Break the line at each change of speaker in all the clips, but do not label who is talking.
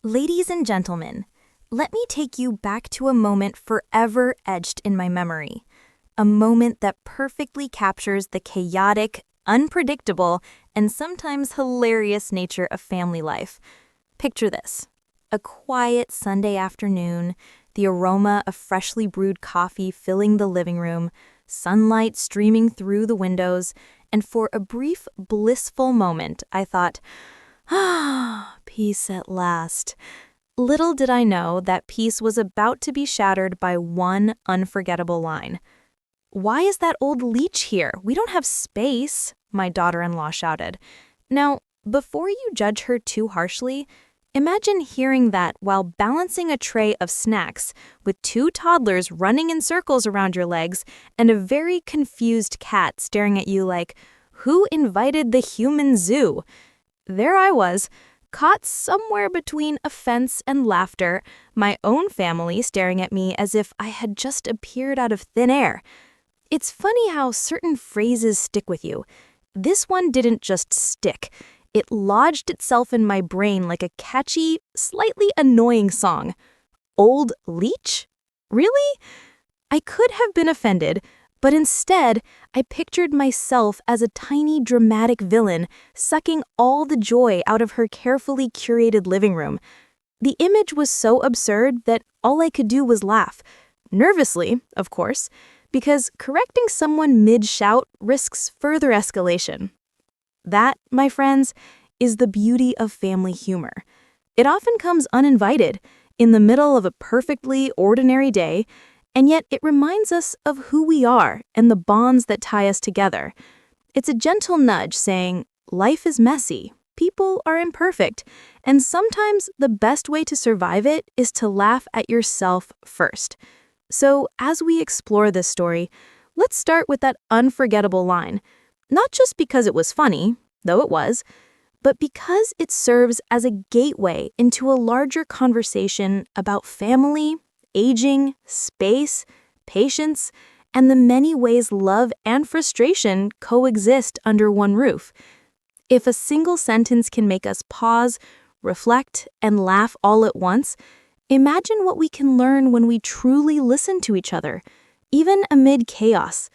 Ladies and gentlemen, let me take you back to a moment forever etched in my memory. A moment that perfectly captures the chaotic, unpredictable, and sometimes hilarious nature of family life. Picture this: a quiet Sunday afternoon, the aroma of freshly brewed coffee filling the living room, sunlight streaming through the windows, and for a brief, blissful moment, I thought, peace at last. Little did I know that peace was about to be shattered by one unforgettable line. "Why is that old Leech here? We don't have space," my daughter-in-law shouted. Now, before you judge her too harshly, imagine hearing that while balancing a tray of snacks with two toddlers running in circles around your legs and a very confused cat staring at you like, "Who invited the human zoo?" There I was, caught somewhere between offense and laughter, my own family staring at me as if I had just appeared out of thin air. It's funny how certain phrases stick with you. This one didn't just stick. It lodged itself in my brain like a catchy, slightly annoying song. Old Leech? Really? I could have been offended, but instead, I pictured myself as a tiny dramatic villain sucking all the joy out of her carefully curated living room. The image was so absurd that all I could do was laugh. Nervously, of course, because correcting someone mid-shout risks further escalation. That, my friends, is the beauty of family humor. It often comes uninvited, in the middle of a perfectly ordinary day, and yet it reminds us of who we are and the bonds that tie us together. It's a gentle nudge saying, life is messy, people are imperfect, and sometimes the best way to survive it is to laugh at yourself first. So as we explore this story, let's start with that unforgettable line, not just because it was funny, though it was, but because it serves as a gateway into a larger conversation about family, aging, space, patience, and the many ways love and frustration coexist under one roof. If a single sentence can make us pause, reflect, and laugh all at once, imagine what we can learn when we truly listen to each other, even amid chaos.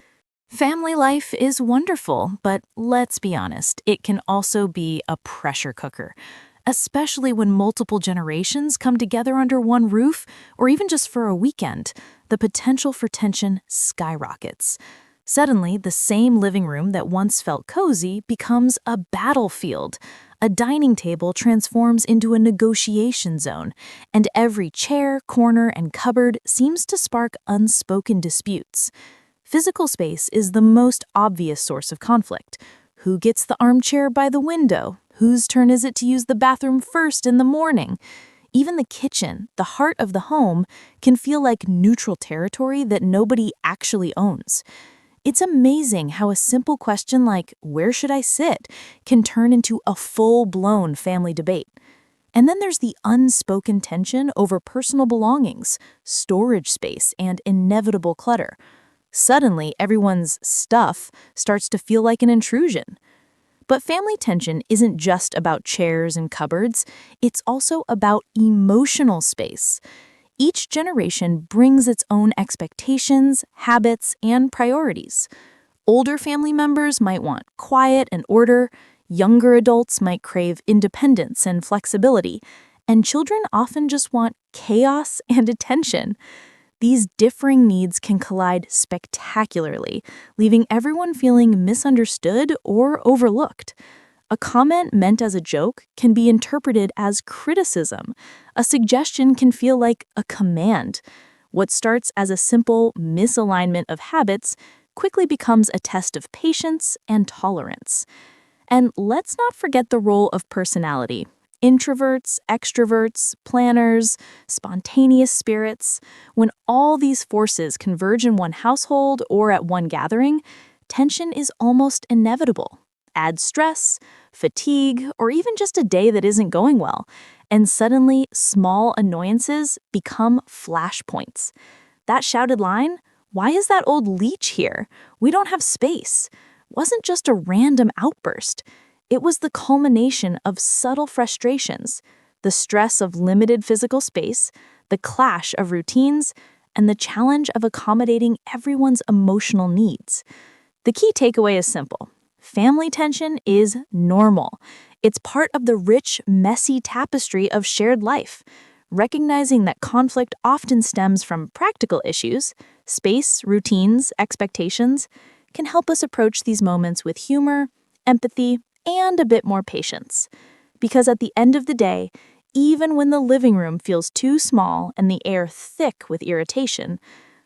Family life is wonderful, but let's be honest, it can also be a pressure cooker. Especially when multiple generations come together under one roof, or even just for a weekend, the potential for tension skyrockets. Suddenly, the same living room that once felt cozy becomes a battlefield. A dining table transforms into a negotiation zone, and every chair, corner, and cupboard seems to spark unspoken disputes. Physical space is the most obvious source of conflict. Who gets the armchair by the window? Whose turn is it to use the bathroom first in the morning? Even the kitchen, the heart of the home, can feel like neutral territory that nobody actually owns. It's amazing how a simple question like, "Where should I sit?" can turn into a full-blown family debate. And then there's the unspoken tension over personal belongings, storage space, and inevitable clutter. Suddenly, everyone's stuff starts to feel like an intrusion. But family tension isn't just about chairs and cupboards, it's also about emotional space. Each generation brings its own expectations, habits, and priorities. Older family members might want quiet and order, younger adults might crave independence and flexibility, and children often just want chaos and attention. These differing needs can collide spectacularly, leaving everyone feeling misunderstood or overlooked. A comment meant as a joke can be interpreted as criticism. A suggestion can feel like a command. What starts as a simple misalignment of habits quickly becomes a test of patience and tolerance. And let's not forget the role of personality. Introverts, extroverts, planners, spontaneous spirits. When all these forces converge in one household or at one gathering, tension is almost inevitable. Add stress, fatigue, or even just a day that isn't going well, and suddenly small annoyances become flashpoints. That shouted line, "Why is that old Leech here? We don't have space," wasn't just a random outburst. It was the culmination of subtle frustrations, the stress of limited physical space, the clash of routines, and the challenge of accommodating everyone's emotional needs. The key takeaway is simple. Family tension is normal. It's part of the rich, messy tapestry of shared life. Recognizing that conflict often stems from practical issues, space, routines, expectations, can help us approach these moments with humor, empathy, and a bit more patience. Because at the end of the day, even when the living room feels too small and the air thick with irritation,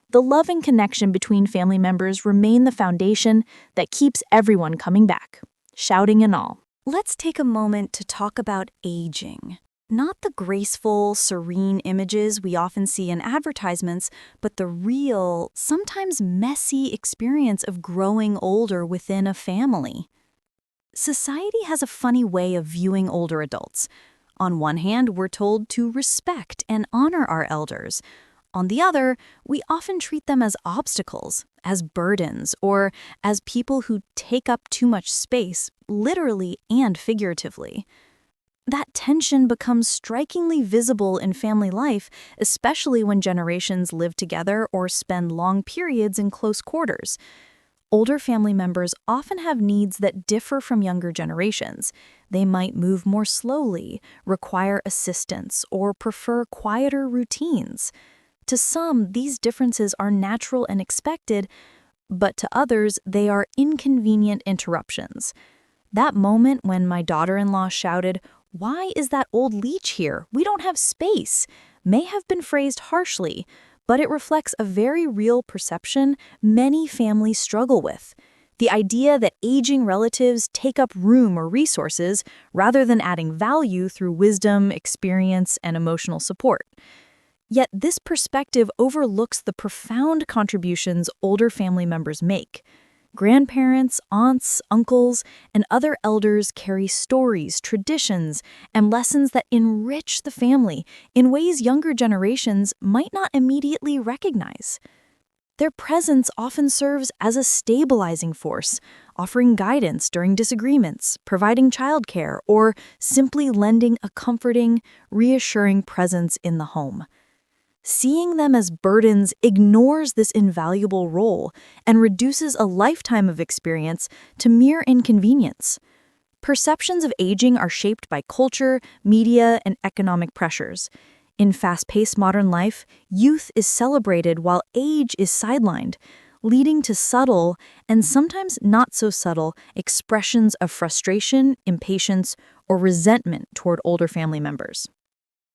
the loving connection between family members remain the foundation that keeps everyone coming back, shouting and all.
Let's take a moment to talk about aging. Not the graceful, serene images we often see in advertisements, but the real, sometimes messy experience of growing older within a family. Society has a funny way of viewing older adults. On one hand, we're told to respect and honor our elders. On the other, we often treat them as obstacles, as burdens, or as people who take up too much space, literally and figuratively. That tension becomes strikingly visible in family life, especially when generations live together or spend long periods in close quarters. Older family members often have needs that differ from younger generations. They might move more slowly, require assistance, or prefer quieter routines. To some, these differences are natural and expected, but to others, they are inconvenient interruptions. That moment when my daughter-in-law shouted, "Why is that old Leech here? We don't have space," may have been phrased harshly, but it reflects a very real perception many families struggle with. The idea that aging relatives take up room or resources rather than adding value through wisdom, experience, and emotional support. Yet this perspective overlooks the profound contributions older family members make. Grandparents, aunts, uncles, and other elders carry stories, traditions, and lessons that enrich the family in ways younger generations might not immediately recognize. Their presence often serves as a stabilizing force, offering guidance during disagreements, providing childcare, or simply lending a comforting, reassuring presence in the home. Seeing them as burdens ignores this invaluable role and reduces a lifetime of experience to mere inconvenience. Perceptions of aging are shaped by culture, media, and economic pressures. In fast-paced modern life, youth is celebrated while age is sidelined, leading to subtle, and sometimes not so subtle, expressions of frustration, impatience, or resentment toward older family members.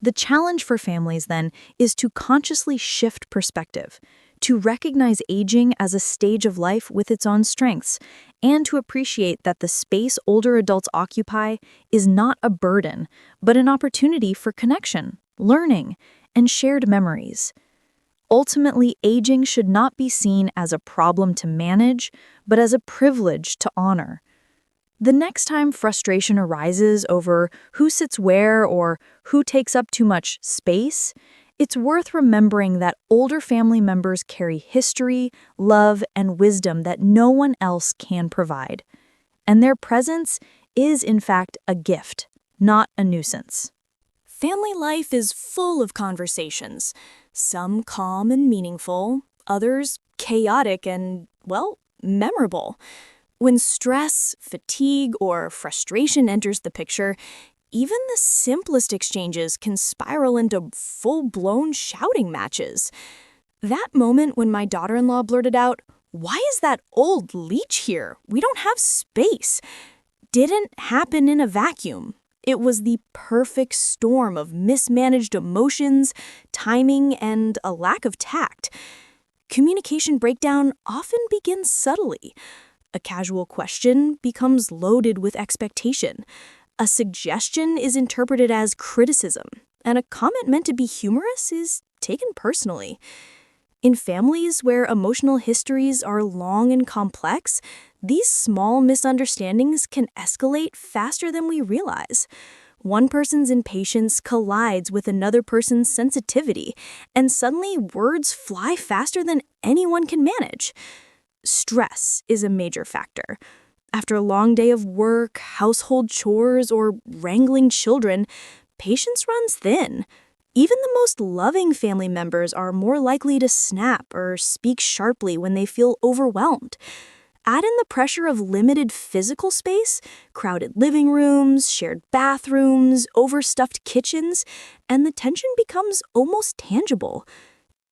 The challenge for families, then, is to consciously shift perspective, to recognize aging as a stage of life with its own strengths, and to appreciate that the space older adults occupy is not a burden, but an opportunity for connection, learning, and shared memories. Ultimately, aging should not be seen as a problem to manage, but as a privilege to honor. The next time frustration arises over who sits where or who takes up too much space, it's worth remembering that older family members carry history, love, and wisdom that no one else can provide. And their presence is, in fact, a gift, not a nuisance. Family life is full of conversations, some calm and meaningful, others chaotic and, well, memorable. When stress, fatigue, or frustration enters the picture, even the simplest exchanges can spiral into full-blown shouting matches. That moment when my daughter-in-law blurted out, "Why is that old Leech here? We don't have space," didn't happen in a vacuum. It was the perfect storm of mismanaged emotions, timing, and a lack of tact. Communication breakdown often begins subtly. A casual question becomes loaded with expectation. A suggestion is interpreted as criticism, and a comment meant to be humorous is taken personally. In families where emotional histories are long and complex, these small misunderstandings can escalate faster than we realize. One person's impatience collides with another person's sensitivity, and suddenly words fly faster than anyone can manage. Stress is a major factor. After a long day of work, household chores, or wrangling children, patience runs thin. Even the most loving family members are more likely to snap or speak sharply when they feel overwhelmed. Add in the pressure of limited physical space, crowded living rooms, shared bathrooms, overstuffed kitchens, and the tension becomes almost tangible.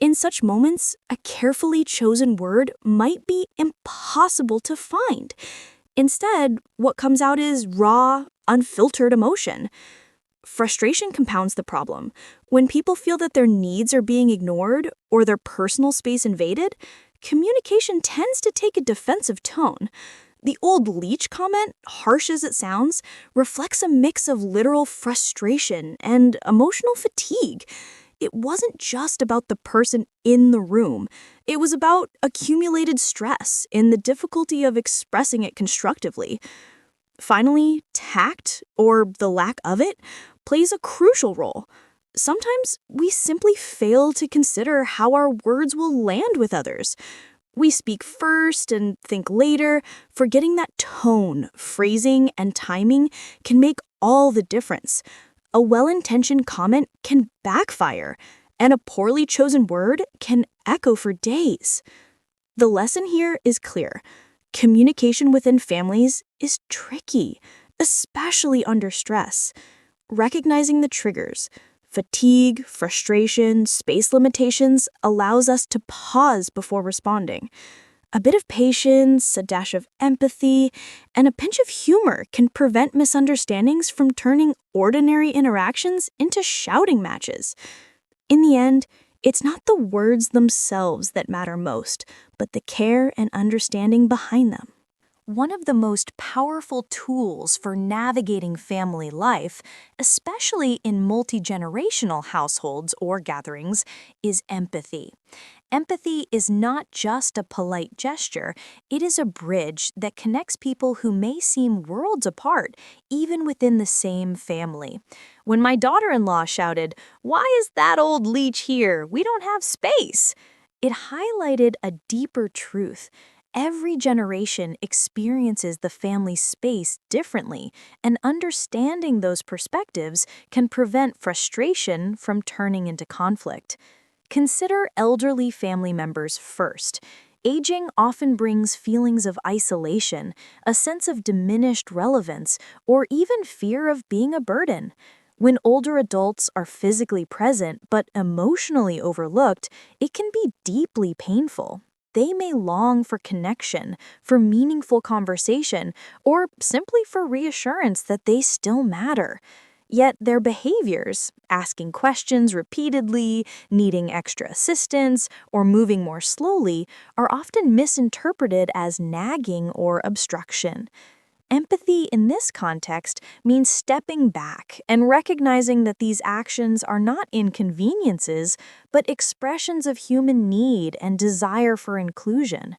In such moments, a carefully chosen word might be impossible to find. Instead, what comes out is raw, unfiltered emotion. Frustration compounds the problem. When people feel that their needs are being ignored or their personal space invaded, communication tends to take a defensive tone. The old Leech comment, harsh as it sounds, reflects a mix of literal frustration and emotional fatigue. It wasn't just about the person in the room. It was about accumulated stress and the difficulty of expressing it constructively. Finally, tact, or the lack of it, plays a crucial role. Sometimes we simply fail to consider how our words will land with others. We speak first and think later, forgetting that tone, phrasing, and timing can make all the difference. A well-intentioned comment can backfire, and a poorly chosen word can echo for days. The lesson here is clear. Communication within families is tricky, especially under stress. Recognizing the triggers, fatigue, frustration, space limitations allows us to pause before responding. A bit of patience, a dash of empathy, and a pinch of humor can prevent misunderstandings from turning ordinary interactions into shouting matches. In the end, it's not the words themselves that matter most, but the care and understanding behind them.
One of the most powerful tools for navigating family life, especially in multi-generational households or gatherings, is empathy. Empathy is not just a polite gesture, it is a bridge that connects people who may seem worlds apart, even within the same family. When my daughter-in-law shouted, "Why is that old Leech here? We don't have space!" it highlighted a deeper truth. Every generation experiences the family space differently, and understanding those perspectives can prevent frustration from turning into conflict. Consider elderly family members first. Aging often brings feelings of isolation, a sense of diminished relevance, or even fear of being a burden. When older adults are physically present but emotionally overlooked, it can be deeply painful. They may long for connection, for meaningful conversation, or simply for reassurance that they still matter. Yet their behaviors, asking questions repeatedly, needing extra assistance, or moving more slowly, are often misinterpreted as nagging or obstruction. Empathy in this context means stepping back and recognizing that these actions are not inconveniences, but expressions of human need and desire for inclusion.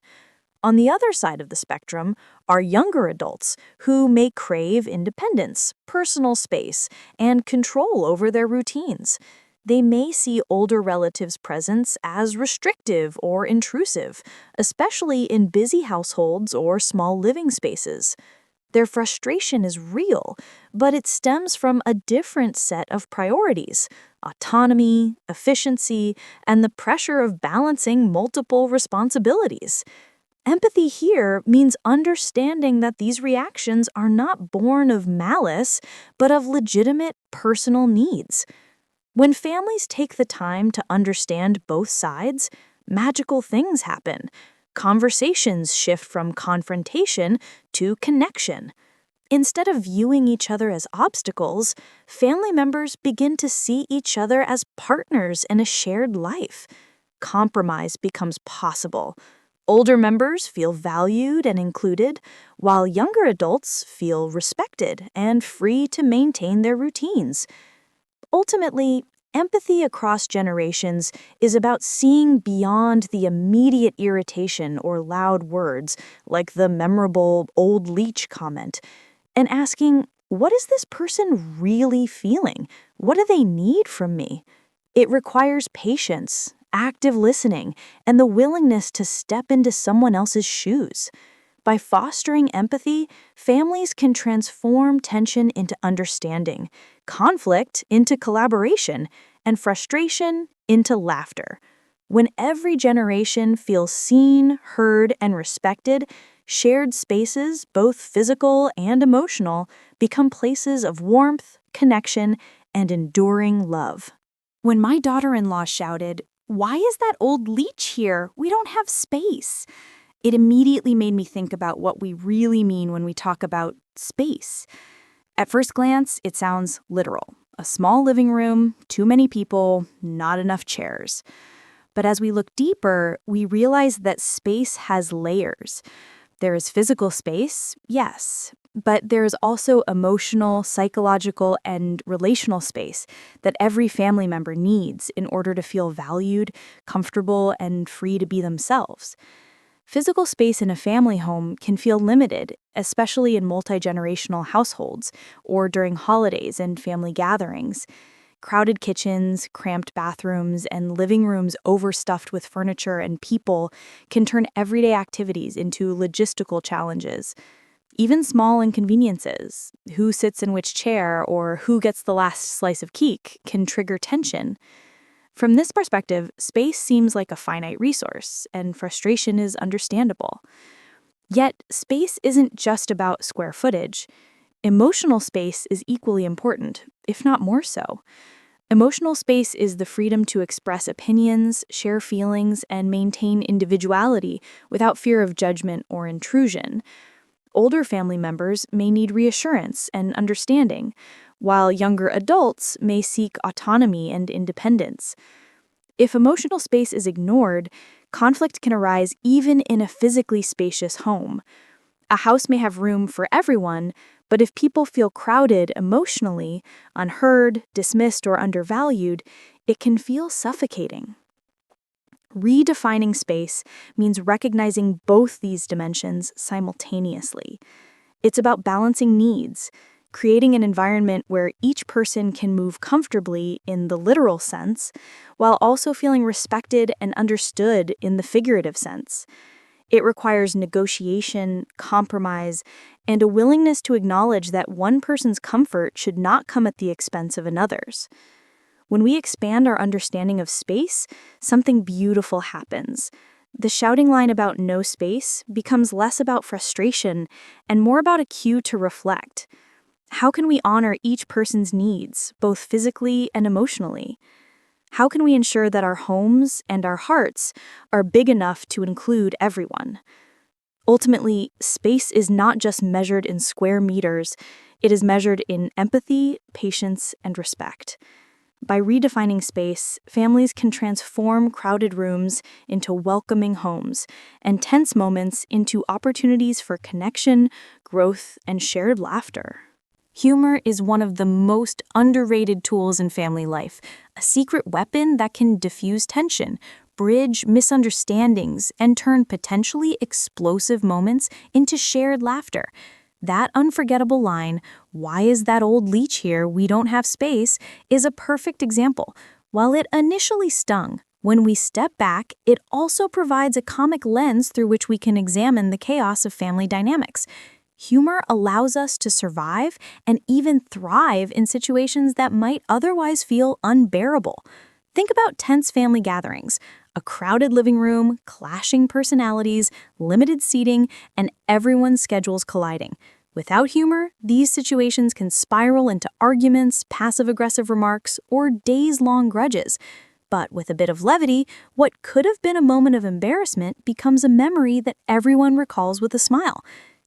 On the other side of the spectrum are younger adults who may crave independence, personal space, and control over their routines. They may see older relatives' presence as restrictive or intrusive, especially in busy households or small living spaces. Their frustration is real, but it stems from a different set of priorities: autonomy, efficiency, and the pressure of balancing multiple responsibilities. Empathy here means understanding that these reactions are not born of malice, but of legitimate personal needs. When families take the time to understand both sides, magical things happen. Conversations shift from confrontation to connection. Instead of viewing each other as obstacles, family members begin to see each other as partners in a shared life. Compromise becomes possible. Older members feel valued and included, while younger adults feel respected and free to maintain their routines. Ultimately, empathy across generations is about seeing beyond the immediate irritation or loud words, like the memorable old Leech comment, and asking, what is this person really feeling? What do they need from me? It requires patience, active listening, and the willingness to step into someone else's shoes. By fostering empathy, families can transform tension into understanding, conflict into collaboration, and frustration into laughter. When every generation feels seen, heard, and respected, shared spaces, both physical and emotional, become places of warmth, connection, and enduring love. When my daughter-in-law shouted, "Why is that old Leech here? We don't have space," it immediately made me think about what we really mean when we talk about space. At first glance, it sounds literal. A small living room, too many people, not enough chairs. But as we look deeper, we realize that space has layers. There is physical space, yes, but there is also emotional, psychological, and relational space that every family member needs in order to feel valued, comfortable, and free to be themselves. Physical space in a family home can feel limited, especially in multi-generational households or during holidays and family gatherings. Crowded kitchens, cramped bathrooms, and living rooms overstuffed with furniture and people can turn everyday activities into logistical challenges. Even small inconveniences, who sits in which chair or who gets the last slice of cake, can trigger tension. From this perspective, space seems like a finite resource, and frustration is understandable. Yet, space isn't just about square footage. Emotional space is equally important, if not more so. Emotional space is the freedom to express opinions, share feelings, and maintain individuality without fear of judgment or intrusion. Older family members may need reassurance and understanding, while younger adults may seek autonomy and independence. If emotional space is ignored, conflict can arise even in a physically spacious home. A house may have room for everyone, but if people feel crowded emotionally, unheard, dismissed, or undervalued, it can feel suffocating. Redefining space means recognizing both these dimensions simultaneously. It's about balancing needs, creating an environment where each person can move comfortably in the literal sense, while also feeling respected and understood in the figurative sense. It requires negotiation, compromise, and a willingness to acknowledge that one person's comfort should not come at the expense of another's. When we expand our understanding of space, something beautiful happens. The shouting line about no space becomes less about frustration and more about a cue to reflect. How can we honor each person's needs, both physically and emotionally? How can we ensure that our homes and our hearts are big enough to include everyone? Ultimately, space is not just measured in square meters, it is measured in empathy, patience, and respect. By redefining space, families can transform crowded rooms into welcoming homes and tense moments into opportunities for connection, growth, and shared laughter. Humor is one of the most underrated tools in family life, a secret weapon that can diffuse tension, bridge misunderstandings, and turn potentially explosive moments into shared laughter. That unforgettable line, "Why is that old Leech here? We don't have space," is a perfect example. While it initially stung, when we step back, it also provides a comic lens through which we can examine the chaos of family dynamics. Humor allows us to survive and even thrive in situations that might otherwise feel unbearable. Think about tense family gatherings, a crowded living room, clashing personalities, limited seating, and everyone's schedules colliding. Without humor, these situations can spiral into arguments, passive-aggressive remarks, or days-long grudges. But with a bit of levity, what could have been a moment of embarrassment becomes a memory that everyone recalls with a smile.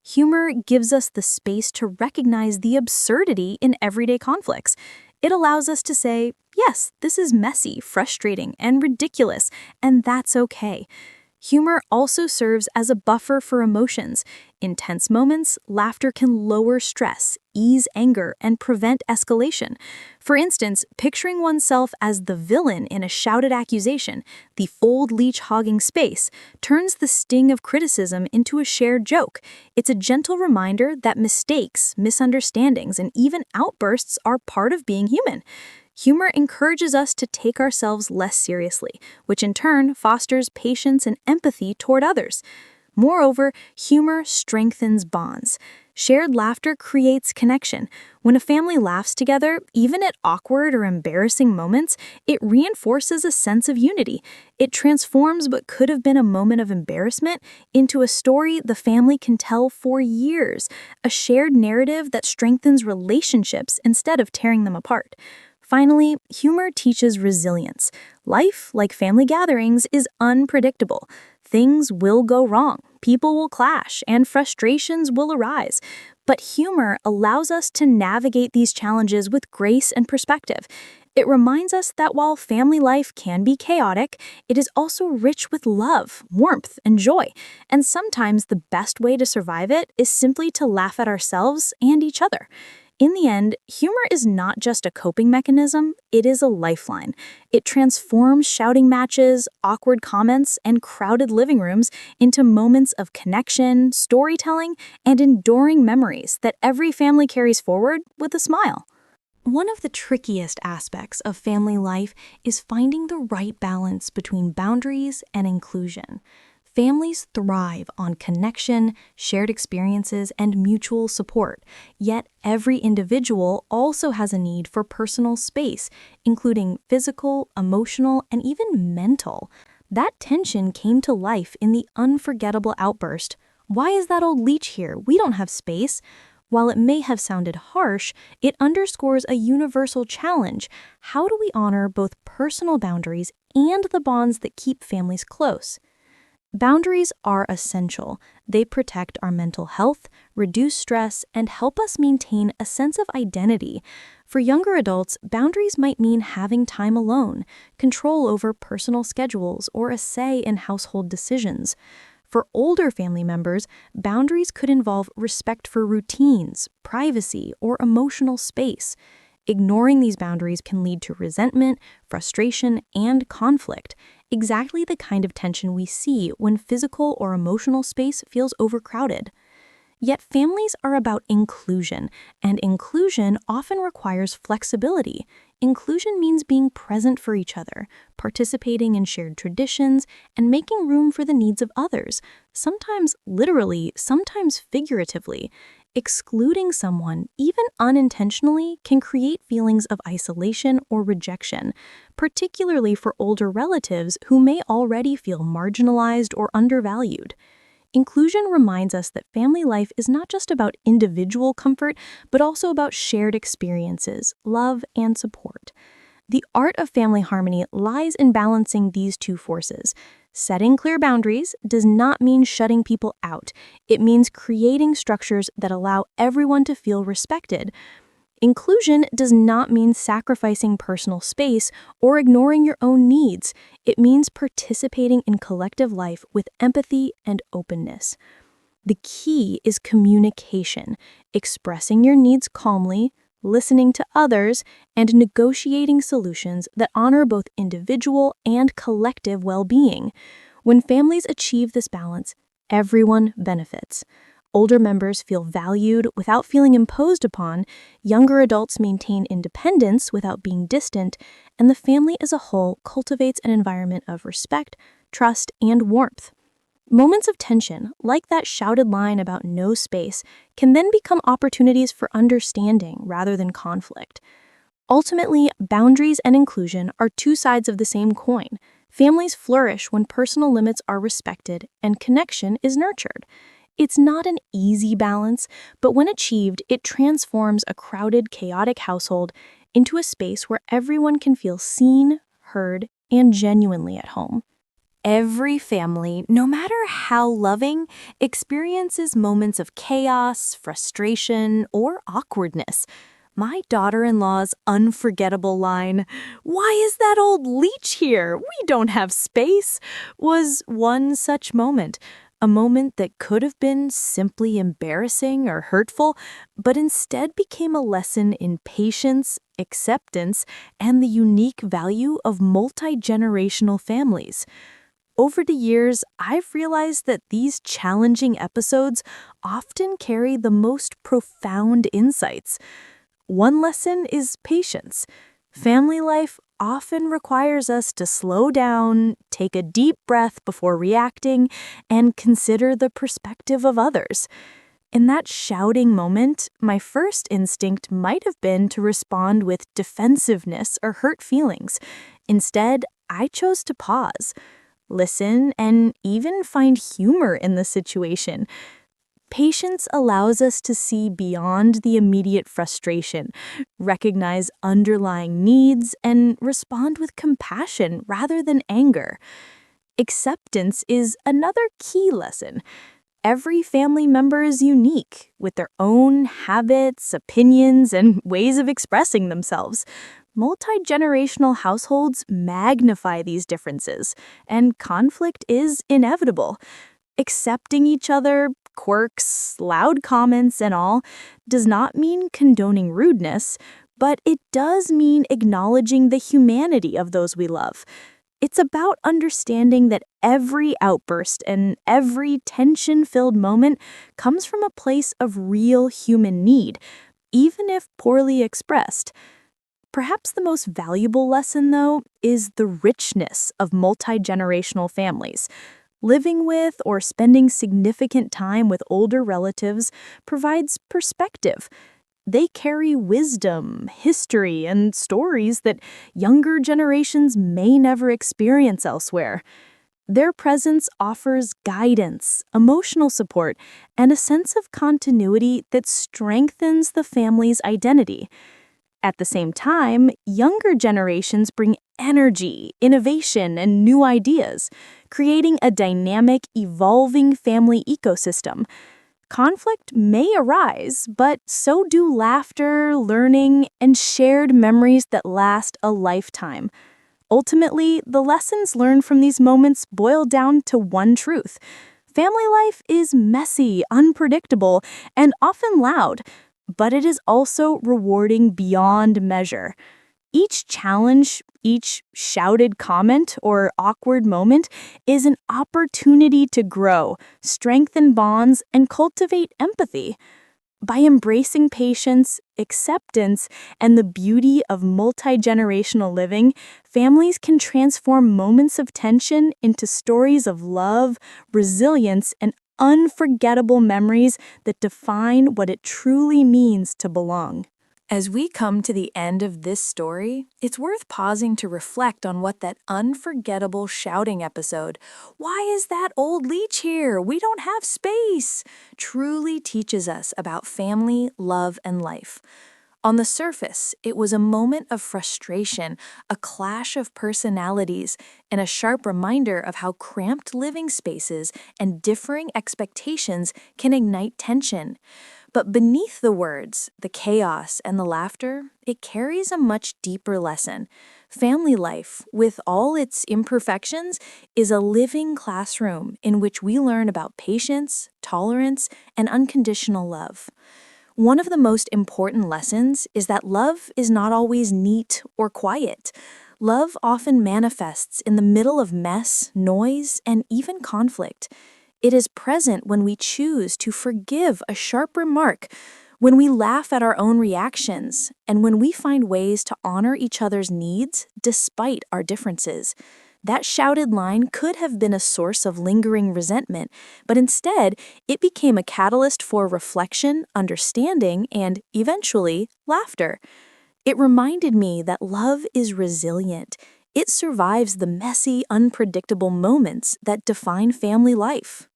Humor gives us the space to recognize the absurdity in everyday conflicts. It allows us to say, yes, this is messy, frustrating, and ridiculous, and that's okay. Humor also serves as a buffer for emotions. In tense moments, laughter can lower stress, ease anger, and prevent escalation. For instance, picturing oneself as the villain in a shouted accusation, the old Leech hogging space, turns the sting of criticism into a shared joke. It's a gentle reminder that mistakes, misunderstandings, and even outbursts are part of being human. Humor encourages us to take ourselves less seriously, which in turn fosters patience and empathy toward others.
Moreover, humor strengthens bonds. Shared laughter creates connection. When a family laughs together, even at awkward or embarrassing moments, it reinforces a sense of unity. It transforms what could have been a moment of embarrassment into a story the family can tell for years, a shared narrative that strengthens relationships instead of tearing them apart. Finally, humor teaches resilience. Life, like family gatherings, is unpredictable. Things will go wrong, people will clash, and frustrations will arise. But humor allows us to navigate these challenges with grace and perspective. It reminds us that while family life can be chaotic, it is also rich with love, warmth, and joy. And sometimes the best way to survive it is simply to laugh at ourselves and each other. In the end, humor is not just a coping mechanism, it is a lifeline. It transforms shouting matches, awkward comments, and crowded living rooms into moments of connection, storytelling, and enduring memories that every family carries forward with a smile. One of the trickiest aspects of family life is finding the right balance between boundaries and inclusion. Families thrive on connection, shared experiences, and mutual support, yet every individual also has a need for personal space, including physical, emotional, and even mental. That tension came to life in the unforgettable outburst, "Why is that old leech here? We don't have space." While it may have sounded harsh, it underscores a universal challenge. How do we honor both personal boundaries and the bonds that keep families close? Boundaries are essential. They protect our mental health, reduce stress, and help us maintain a sense of identity. For younger adults, boundaries might mean having time alone, control over personal schedules, or a say in household decisions. For older family members, boundaries could involve respect for routines, privacy, or emotional space. Ignoring these boundaries can lead to resentment, frustration, and conflict, exactly the kind of tension we see when physical or emotional space feels overcrowded. Yet families are about inclusion, and inclusion often requires flexibility. Inclusion means being present for each other, participating in shared traditions, and making room for the needs of others, sometimes literally, sometimes figuratively. Excluding someone, even unintentionally, can create feelings of isolation or rejection, particularly for older relatives who may already feel marginalized or undervalued. Inclusion reminds us that family life is not just about individual comfort, but also about shared experiences, love, and support. The art of family harmony lies in balancing these two forces. Setting clear boundaries does not mean shutting people out. It means creating structures that allow everyone to feel respected. Inclusion does not mean sacrificing personal space or ignoring your own needs. It means participating in collective life with empathy and openness. The key is communication, expressing your needs calmly, listening to others, and negotiating solutions that honor both individual and collective well-being. When families achieve this balance, everyone benefits. Older members feel valued without feeling imposed upon, younger adults maintain independence without being distant, and the family as a whole cultivates an environment of respect, trust, and warmth. Moments of tension, like that shouted line about no space, can then become opportunities for understanding rather than conflict. Ultimately, boundaries and inclusion are two sides of the same coin. Families flourish when personal limits are respected and connection is nurtured. It's not an easy balance, but when achieved, it transforms a crowded, chaotic household into a space where everyone can feel seen, heard, and genuinely at home. Every family, no matter how loving, experiences moments of chaos, frustration, or awkwardness. My daughter-in-law's unforgettable line, "Why is that old leech here? We don't have space," was one such moment. A moment that could have been simply embarrassing or hurtful, but instead became a lesson in patience, acceptance, and the unique value of multi-generational families. Over the years, I've realized that these challenging episodes often carry the most profound insights. One lesson is patience. Family life often requires us to slow down, take a deep breath before reacting, and consider the perspective of others. In that shouting moment, my first instinct might have been to respond with defensiveness or hurt feelings. Instead, I chose to pause, listen, and even find humor in the situation. Patience allows us to see beyond the immediate frustration, recognize underlying needs, and respond with compassion rather than anger. Acceptance is another key lesson. Every family member is unique, with their own habits, opinions, and ways of expressing themselves. Multi-generational households magnify these differences, and conflict is inevitable. Accepting each other, quirks, loud comments, and all does not mean condoning rudeness, but it does mean acknowledging the humanity of those we love. It's about understanding that every outburst and every tension-filled moment comes from a place of real human need, even if poorly expressed. Perhaps the most valuable lesson, though, is the richness of multi-generational families. Living with or spending significant time with older relatives provides perspective. They carry wisdom, history, and stories that younger generations may never experience elsewhere. Their presence offers guidance, emotional support, and a sense of continuity that strengthens the family's identity. At the same time, younger generations bring energy, innovation, and new ideas, creating a dynamic, evolving family ecosystem. Conflict may arise, but so do laughter, learning, and shared memories that last a lifetime. Ultimately, the lessons learned from these moments boil down to one truth. Family life is messy, unpredictable, and often loud, but it is also rewarding beyond measure. Each challenge, each shouted comment or awkward moment is an opportunity to grow, strengthen bonds, and cultivate empathy. By embracing patience, acceptance, and the beauty of multi-generational living, families can transform moments of tension into stories of love, resilience, and unforgettable memories that define what it truly means to belong. As we come to the end of this story, it's worth pausing to reflect on what that unforgettable shouting episode, "Why is that old Leech here? We don't have space," truly teaches us about family, love, and life. On the surface, it was a moment of frustration, a clash of personalities, and a sharp reminder of how cramped living spaces and differing expectations can ignite tension. But beneath the words, the chaos, and the laughter, it carries a much deeper lesson. Family life, with all its imperfections, is a living classroom in which we learn about patience, tolerance, and unconditional love. One of the most important lessons is that love is not always neat or quiet. Love often manifests in the middle of mess, noise, and even conflict. It is present when we choose to forgive a sharp remark, when we laugh at our own reactions, and when we find ways to honor each other's needs despite our differences. That shouted line could have been a source of lingering resentment, but instead, it became a catalyst for reflection, understanding, and, eventually, laughter. It reminded me that love is resilient. It survives the messy, unpredictable moments that define family life.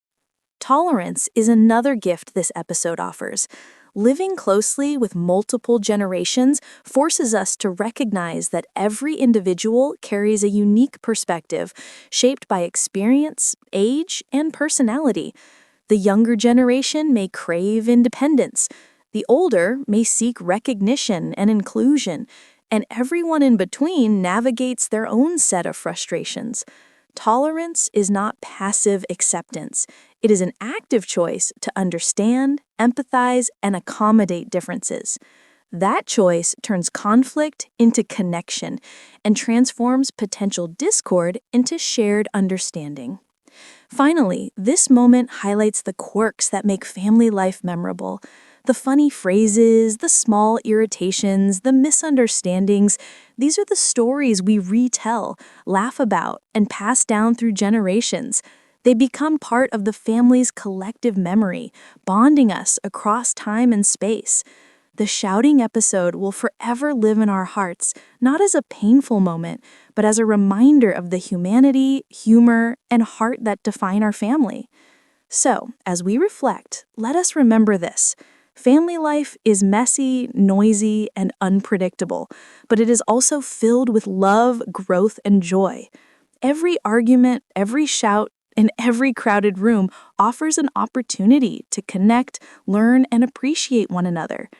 Tolerance is another gift this episode offers. Living closely with multiple generations forces us to recognize that every individual carries a unique perspective, shaped by experience, age, and personality. The younger generation may crave independence. The older may seek recognition and inclusion, and everyone in between navigates their own set of frustrations. Tolerance is not passive acceptance. It is an active choice to understand, empathize, and accommodate differences. That choice turns conflict into connection and transforms potential discord into shared understanding. Finally, this moment highlights the quirks that make family life memorable.
The funny phrases, the small irritations, the misunderstandings, these are the stories we retell, laugh about, and pass down through generations. They become part of the family's collective memory, bonding us across time and space. The shouting episode will forever live in our hearts, not as a painful moment, but as a reminder of the humanity, humor, and heart that define our family. So, as we reflect, let us remember this. Family life is messy, noisy, and unpredictable, but it is also filled with love, growth, and joy. Every argument, every shout, and every crowded room offers an opportunity to connect, learn, and appreciate one another.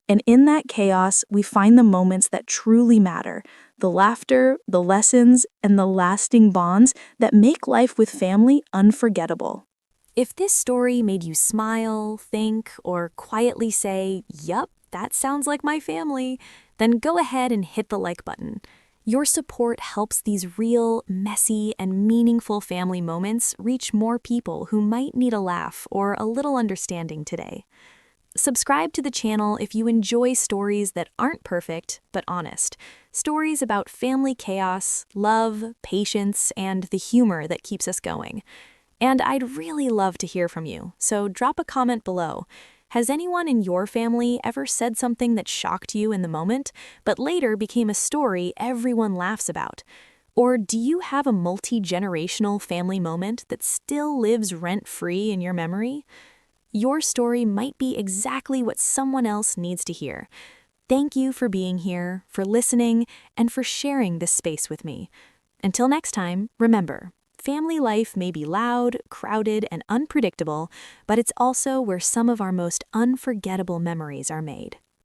And in that chaos, we find the moments that truly matter, the laughter, the lessons, and the lasting bonds that make life with family unforgettable.
If this story made you smile, think, or quietly say, "Yup, that sounds like my family," then go ahead and hit the like button. Your support helps these real, messy, and meaningful family moments reach more people who might need a laugh or a little understanding today. Subscribe to the channel if you enjoy stories that aren't perfect, but honest. Stories about family chaos, love, patience, and the humor that keeps us going. And I'd really love to hear from you, so drop a comment below. Has anyone in your family ever said something that shocked you in the moment, but later became a story everyone laughs about? Or do you have a multi-generational family moment that still lives rent-free in your memory? Your story might be exactly what someone else needs to hear. Thank you for being here, for listening, and for sharing this space with me. Until next time, remember, family life may be loud, crowded, and unpredictable, but it's also where some of our most unforgettable memories are made.